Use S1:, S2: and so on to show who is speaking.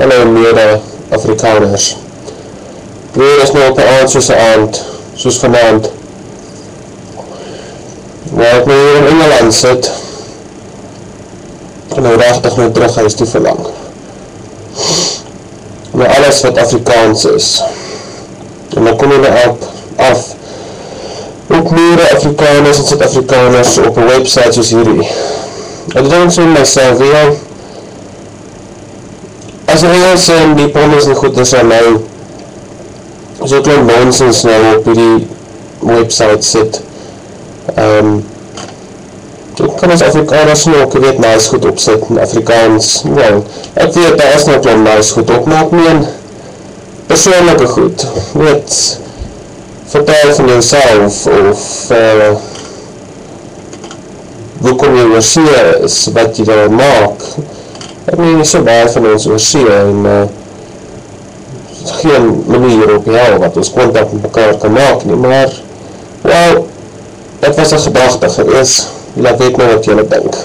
S1: Hallo mede-Afrikaners. Weer is nou op 'n aand soos vanaand. Waar ek nou hier in Engeland sit, en nou regtig nou terug huis toe verlang. Maar alles wat Afrikaans is. En dan kom jy nou af op mede-Afrikaners en Suid-Afrikaners op 'n website soos hierdie. Ek dink so myself, as Engels en die pondes en goeders aan nou so klein nonsens nou op hierdie website sit, dan kan ons Afrikaners nou ook weet nice goed opsit in Afrikaans. Wel, ek weet daar is nou klein nice goed op, maar ek meen persoonlike goed. Weet, vertel van jouself of hoekom jy oorsee is, wat jy daar maak. Ek meen nie so baie van ons oorsee en geen manier op hel wat ons kontak met mekaar kan maak nie, maar wel, dit was 'n gedagte gewees. Julle weet nou wat julle dink.